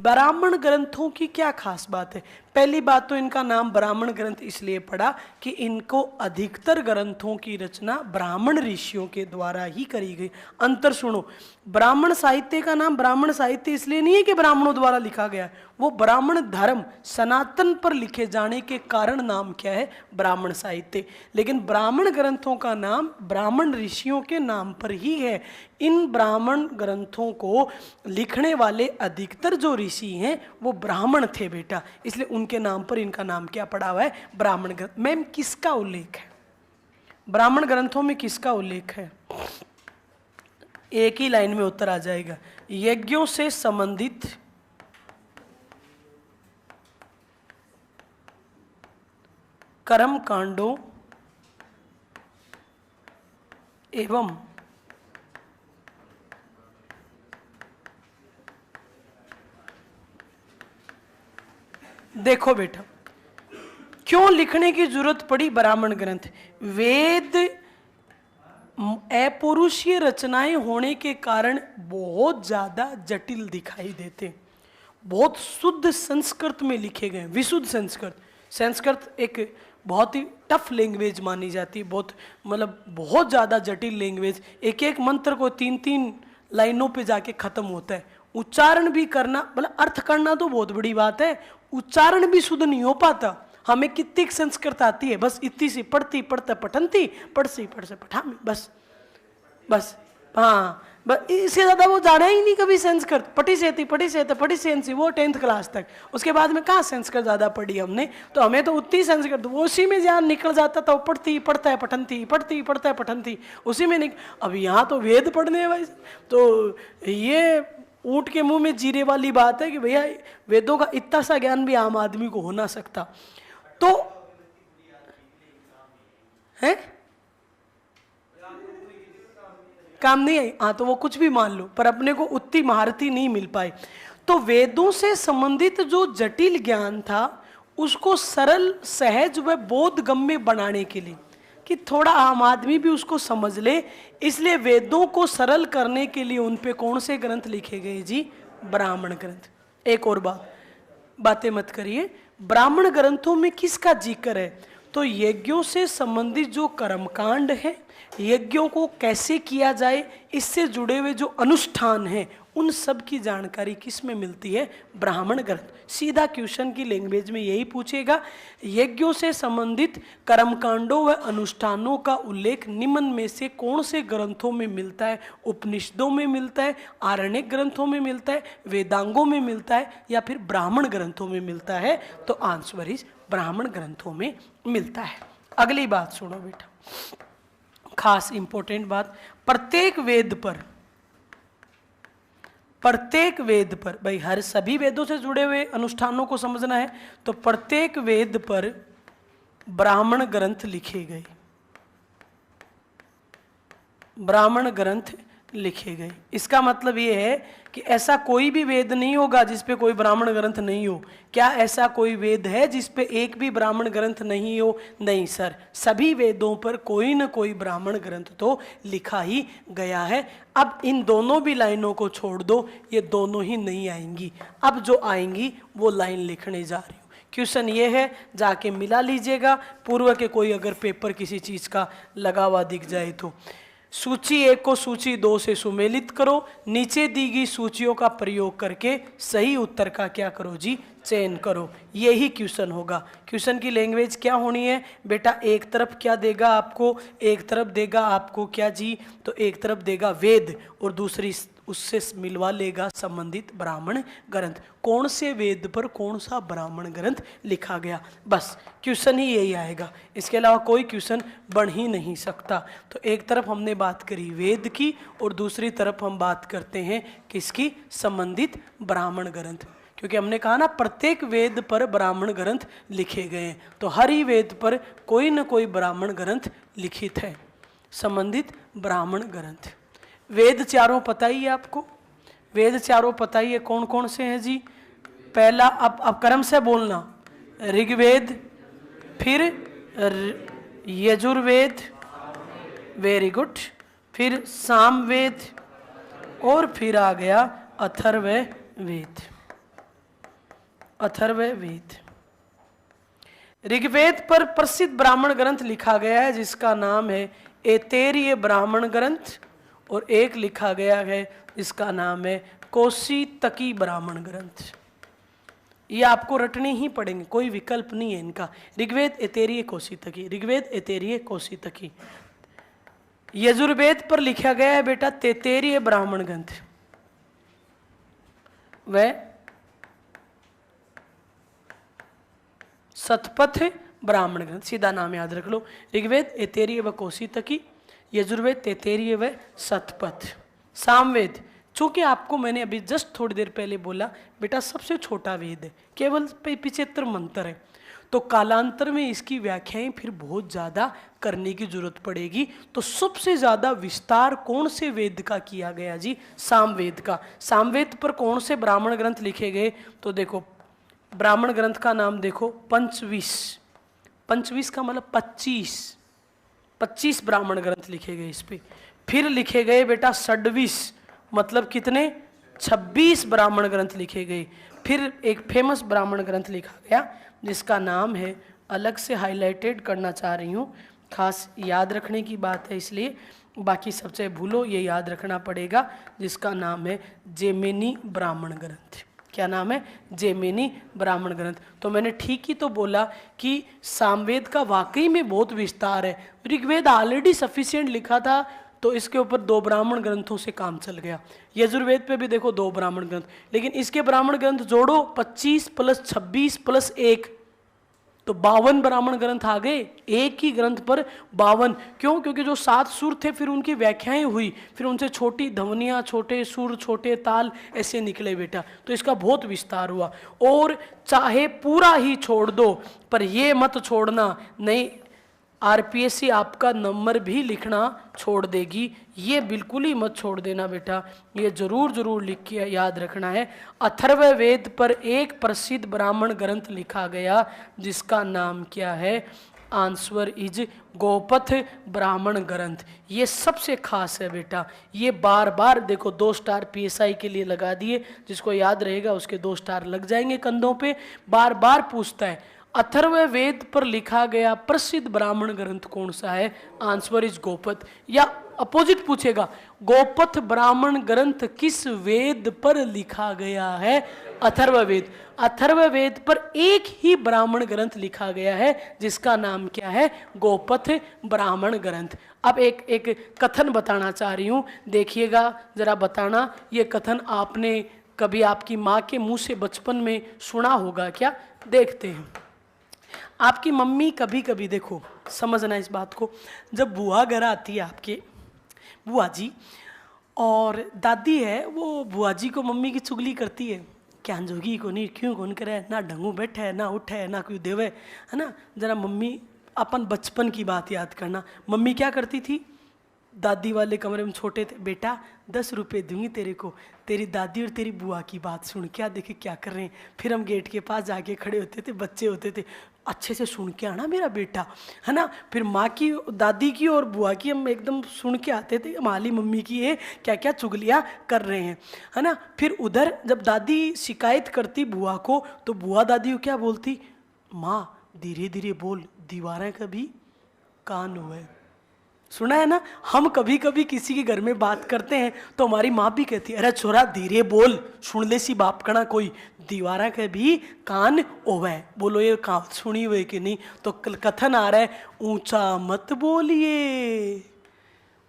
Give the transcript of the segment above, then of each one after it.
ब्राह्मण ग्रंथों की क्या खास बात है? पहली बात तो इनका नाम ब्राह्मण ग्रंथ इसलिए पड़ा कि इनको अधिकतर ग्रंथों की रचना ब्राह्मण ऋषियों के द्वारा ही करी गई। अंतर सुनो, ब्राह्मण साहित्य का नाम ब्राह्मण साहित्य इसलिए नहीं है कि ब्राह्मणों द्वारा लिखा गया है, वो ब्राह्मण धर्म सनातन पर लिखे जाने के कारण नाम क्या है? ब्राह्मण साहित्य। लेकिन ब्राह्मण ग्रंथों का नाम ब्राह्मण ऋषियों के नाम पर ही है। इन ब्राह्मण ग्रंथों को लिखने वाले अधिकतर जो ऋषि हैं वो ब्राह्मण थे बेटा, इसलिए उनके नाम पर इनका नाम क्या पड़ा हुआ है? ब्राह्मण ग्रंथ। मैम किसका उल्लेख है ब्राह्मण ग्रंथों में? किसका उल्लेख है? एक ही लाइन में उत्तर आ जाएगा, यज्ञों से संबंधित कर्म कांडों एवं देखो बेटा, क्यों लिखने की जरूरत पड़ी ब्राह्मण ग्रंथ? वेद अपौरुषीय रचनाएं होने के कारण बहुत ज्यादा जटिल दिखाई देते, बहुत शुद्ध संस्कृत में लिखे गए, विशुद्ध संस्कृत। संस्कृत एक बहुत ही टफ लैंग्वेज मानी जाती है, बहुत मतलब बहुत ज़्यादा जटिल लैंग्वेज। एक एक मंत्र को 3-3 लाइनों पे जाके ख़त्म होता है। उच्चारण भी करना, मतलब अर्थ करना तो बहुत बड़ी बात है, उच्चारण भी शुद्ध नहीं हो पाता। हमें कितनी संस्कृत आती है, बस इतनी सी पढ़ती पढ़ते पठनती, पढ़सी पढ़से पठामी, बस बस हाँ, बस इससे ज़्यादा वो जाना ही नहीं कभी संस्कृत। पढ़ी सेंसी वो 10th क्लास तक, उसके बाद में कहाँ संस्कृत ज़्यादा पढ़ी हमने, तो हमें तो उतनी संस्कृत वो उसी में ध्यान निकल जाता था, पढ़ती पढ़ता है पठनती, पढ़ती पढ़ता है पठनती, उसी में अब यहाँ तो वेद पढ़ने हैं भाई। तो ये ऊँट के मुंह में जीरे वाली बात है कि भैया वेदों का इतना सा ज्ञान भी आम आदमी को हो ना सकता। तो है काम नहीं आई, हाँ तो वो कुछ भी मान लो, पर अपने को उतनी महारती नहीं मिल पाई। तो वेदों से संबंधित जो जटिल ज्ञान था उसको सरल, सहज व बोधगम्य बनाने के लिए, कि थोड़ा आम आदमी भी उसको समझ ले, इसलिए वेदों को सरल करने के लिए उन पे कौन से ग्रंथ लिखे गए जी? ब्राह्मण ग्रंथ। एक और बातें मत करिए, ब्राह्मण ग्रंथों में किसका जिक्र है? तो यज्ञों से संबंधित जो कर्मकांड है, यज्ञों को कैसे किया जाए, इससे जुड़े हुए जो अनुष्ठान हैं, उन सब की जानकारी किस में मिलती है? ब्राह्मण ग्रंथ। सीधा क्वेश्चन की लैंग्वेज में यही पूछेगा, यज्ञों से संबंधित कर्मकांडों व अनुष्ठानों का उल्लेख निम्न में से कौन से ग्रंथों में मिलता है? उपनिषदों में मिलता है, आरण्यक ग्रंथों में मिलता है, वेदांगों में मिलता है, या फिर ब्राह्मण ग्रंथों में मिलता है? तो आंसर इज ब्राह्मण ग्रंथों में मिलता है। अगली बात सुनो बेटा, खास इंपॉर्टेंट बात, प्रत्येक वेद पर भाई, हर सभी वेदों से जुड़े हुए अनुष्ठानों को समझना है, तो प्रत्येक वेद पर ब्राह्मण ग्रंथ लिखे गए, ब्राह्मण ग्रंथ लिखे गए। इसका मतलब ये है कि ऐसा कोई भी वेद नहीं होगा जिस पे कोई ब्राह्मण ग्रंथ नहीं हो। क्या ऐसा कोई वेद है जिस पे एक भी ब्राह्मण ग्रंथ नहीं हो? नहीं सर, सभी वेदों पर कोई न कोई ब्राह्मण ग्रंथ तो लिखा ही गया है। अब इन दोनों भी लाइनों को छोड़ दो, ये दोनों ही नहीं आएंगी, अब जो आएंगी वो लाइन लिखने जा रही हूँ। क्वेश्चन ये है, जाके मिला लीजिएगा, पूर्व के कोई अगर पेपर किसी चीज़ का लगा हुआ दिख जाए तो। सूची 1 को सूची 2 से सुमेलित करो, नीचे दी गई सूचियों का प्रयोग करके सही उत्तर का क्या करो जी? चयन करो। यही क्वेश्चन होगा। क्वेश्चन की लैंग्वेज क्या होनी है बेटा? एक तरफ क्या देगा आपको? एक तरफ देगा आपको क्या जी? तो एक तरफ देगा वेद और दूसरी उससे मिलवा लेगा संबंधित ब्राह्मण ग्रंथ। कौन से वेद पर कौन सा ब्राह्मण ग्रंथ लिखा गया, बस क्वेश्चन ही यही आएगा। इसके अलावा कोई क्वेश्चन बन ही नहीं सकता। तो एक तरफ हमने बात करी वेद की और दूसरी तरफ हम बात करते हैं किसकी? संबंधित ब्राह्मण ग्रंथ। क्योंकि हमने कहा ना प्रत्येक वेद पर ब्राह्मण ग्रंथ लिखे गए हैं, तो हर ही वेद पर कोई न कोई ब्राह्मण ग्रंथ लिखित है, संबंधित ब्राह्मण ग्रंथ। वेद चारों पता ही है आपको, वेद चारों पता ही है कौन कौन से हैं जी? पहला, अब क्रम से बोलना, ऋग्वेद, फिर यजुर्वेद, वेरी गुड, फिर सामवेद और फिर आ गया अथर्ववेद। अथर्ववेद। ऋग्वेद पर प्रसिद्ध ब्राह्मण ग्रंथ लिखा गया है जिसका नाम है ऐतरेय ब्राह्मण ग्रंथ, और एक लिखा गया है जिसका नाम है कौशितकी ब्राह्मण ग्रंथ। ये आपको रटने ही पड़ेंगे, कोई विकल्प नहीं है इनका। ऋग्वेद, ऐतरेय, कौशितकी, ऋग्वेद, ऐतरेय, कौशितकी। यजुर्वेद पर लिखा गया है बेटा तैत्तिरीय ब्राह्मण ग्रंथ, वह शतपथ ब्राह्मण ग्रंथ, सीधा नाम याद रख लो। ऋग्वेद, ऐतरेय व कौशितकी, यजुर्वेद, तैत्तिरीय व शतपथ। सामवेद, चूंकि आपको मैंने अभी जस्ट थोड़ी देर पहले बोला बेटा सबसे छोटा वेद है, केवल 75 मंत्र है, तो कालांतर में इसकी व्याख्याएं फिर बहुत ज़्यादा करने की जरूरत पड़ेगी। तो सबसे ज़्यादा विस्तार कौन से वेद का किया गया जी? सामवेद का। सामवेद पर कौन से ब्राह्मण ग्रंथ लिखे गए? तो देखो ब्राह्मण ग्रंथ का नाम देखो पंचविश। पंचविश का मतलब 25 ब्राह्मण ग्रंथ लिखे गए इस पे। फिर लिखे गए बेटा षड्विश, मतलब कितने? 26 ब्राह्मण ग्रंथ लिखे गए। फिर एक फेमस ब्राह्मण ग्रंथ लिखा गया जिसका नाम है, अलग से हाईलाइटेड करना चाह रही हूँ, खास याद रखने की बात है इसलिए, बाकी सब चाहे भूलो ये याद रखना पड़ेगा, जिसका नाम है जैमिनी ब्राह्मण ग्रंथ। क्या नाम है? जैमिनी ब्राह्मण ग्रंथ। तो मैंने ठीक ही तो बोला कि सामवेद का वाकई में बहुत विस्तार है। ऋग्वेद ऑलरेडी सफिशिएंट लिखा था, तो इसके ऊपर 2 ब्राह्मण ग्रंथों से काम चल गया। यजुर्वेद पे भी देखो 2 ब्राह्मण ग्रंथ, लेकिन इसके ब्राह्मण ग्रंथ जोड़ो 25 + 26 + 1 तो 52 ब्राह्मण ग्रंथ आ गए। एक ही ग्रंथ पर 52। क्यों? क्योंकि जो 7 सुर थे फिर उनकी व्याख्याएं हुई, फिर उनसे छोटी ध्वनियाँ, छोटे सुर, छोटे ताल ऐसे निकले बेटा, तो इसका बहुत विस्तार हुआ। और चाहे पूरा ही छोड़ दो, पर ये मत छोड़ना नहीं आरपीएससी आपका नंबर भी लिखना छोड़ देगी, ये बिल्कुल ही मत छोड़ देना बेटा, ये जरूर लिख के याद रखना है। अथर्ववेद पर एक प्रसिद्ध ब्राह्मण ग्रंथ लिखा गया जिसका नाम क्या है? आंसर इज गोपथ ब्राह्मण ग्रंथ। ये सबसे खास है बेटा, ये बार बार देखो 2 स्टार पीएसआई के लिए लगा दिए, जिसको याद रहेगा उसके 2 स्टार लग जाएंगे कंधों पे। बार बार पूछता है अथर्ववेद पर लिखा गया प्रसिद्ध ब्राह्मण ग्रंथ कौन सा है? Answer is Gopatha. या अपोजिट पूछेगा गोपथ ब्राह्मण ग्रंथ किस वेद पर लिखा गया है? अथर्ववेद। अथर्ववेद पर एक ही ब्राह्मण ग्रंथ लिखा गया है जिसका नाम क्या है? गोपथ ब्राह्मण ग्रंथ। अब एक कथन बताना चाह रही हूँ, देखिएगा जरा, बताना ये कथन आपने कभी आपकी माँ के मुंह से बचपन में सुना होगा क्या? देखते हैं। आपकी मम्मी कभी कभी, देखो समझना इस बात को, जब बुआ घर आती है आपके, बुआ जी, और दादी है वो बुआ जी को मम्मी की चुगली करती है, क्या जोगी को नहीं, क्यों कौन करे, ना ढंगू बैठे है, ना उठे है, ना कोई देवे, है ना। जरा मम्मी अपन बचपन की बात याद करना। मम्मी क्या करती थी? दादी वाले कमरे में छोटे थे, बेटा 10 रुपये दूंगी तेरे को, तेरी दादी और तेरी बुआ की बात सुन के, देखे क्या कर रहे हैं। फिर हम गेट के पास जाके खड़े होते थे, बच्चे होते थे, अच्छे से सुन के आना मेरा बेटा, है ना। फिर माँ की, दादी की और बुआ की हम एकदम सुन के आते थे, हमारी मम्मी की ये क्या क्या चुगलियाँ कर रहे हैं, है ना। फिर उधर जब दादी शिकायत करती बुआ को, तो बुआ दादी को क्या बोलती? माँ धीरे धीरे बोल, दीवारें कभी कान हुए। सुना है ना, हम कभी कभी किसी के घर में बात करते हैं तो हमारी माँ भी कहती है, अरे छोरा धीरे बोल, सुन ले सी बाप कना कोई, दीवारा के भी कान ओवे। बोलो ये कहावत सुनी हुई कि नहीं? तो कथन आ रहा है, ऊंचा मत बोलिए,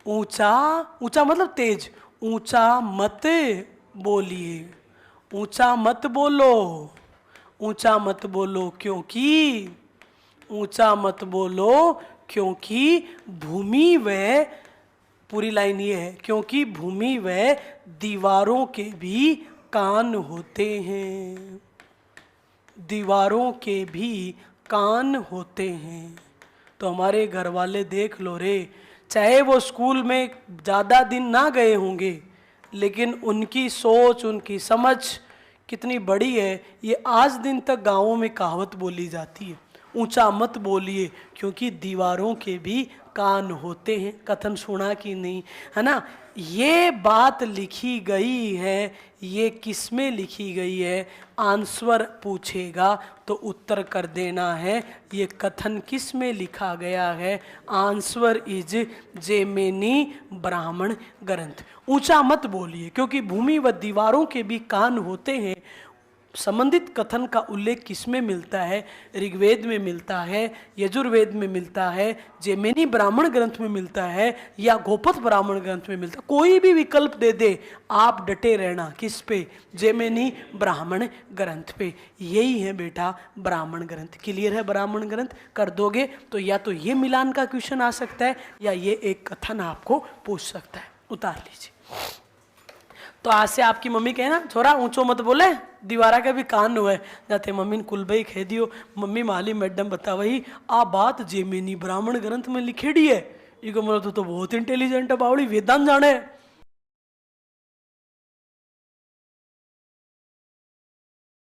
ऊंचा, ऊंचा मतलब तेज, ऊंचा मत बोलिए, ऊंचा मत बोलो, ऊंचा मत बोलो क्योंकि, ऊंचा मत बोलो क्योंकि भूमि व, पूरी लाइन ये है, क्योंकि भूमि व दीवारों के भी कान होते हैं, दीवारों के भी कान होते हैं। तो हमारे घर वाले देख लो रे, चाहे वो स्कूल में ज़्यादा दिन ना गए होंगे, लेकिन उनकी सोच, उनकी समझ कितनी बड़ी है, ये आज दिन तक गाँवों में कहावत बोली जाती है। ऊंचा मत बोलिए क्योंकि दीवारों के भी कान होते हैं। कथन सुना कि नहीं, है ना। ये बात लिखी गई है, ये किस में लिखी गई है, आंसर पूछेगा तो उत्तर कर देना है ये कथन किस में लिखा गया है। आंसर इज जेमिनी ब्राह्मण ग्रंथ। ऊंचा मत बोलिए क्योंकि भूमि व दीवारों के भी कान होते हैं। संबंधित कथन का उल्लेख किसमें मिलता है? ऋग्वेद में मिलता है, यजुर्वेद में मिलता है, जेमिनी ब्राह्मण ग्रंथ में मिलता है या गोपथ ब्राह्मण ग्रंथ में मिलता है। कोई भी विकल्प दे दे, आप डटे रहना किस पे? जेमिनी ब्राह्मण ग्रंथ पे। यही है बेटा ब्राह्मण ग्रंथ। क्लियर है? ब्राह्मण ग्रंथ कर दोगे तो या तो ये मिलान का क्वेश्चन आ सकता है या ये एक कथन आपको पूछ सकता है। उतार लीजिए। तो आज से आपकी मम्मी कहे ना, छोरा ऊंचो मत बोले, दीवारा के भी कान हुए जाते। मम्मी ने कुलबई कह दियो, मम्मी माली मैडम बता वही आ बात जेमिनी ब्राह्मण ग्रंथ में लिखेड़ी है। ये मतलब तो बहुत इंटेलिजेंट है बावड़ी, वेदांत जाने।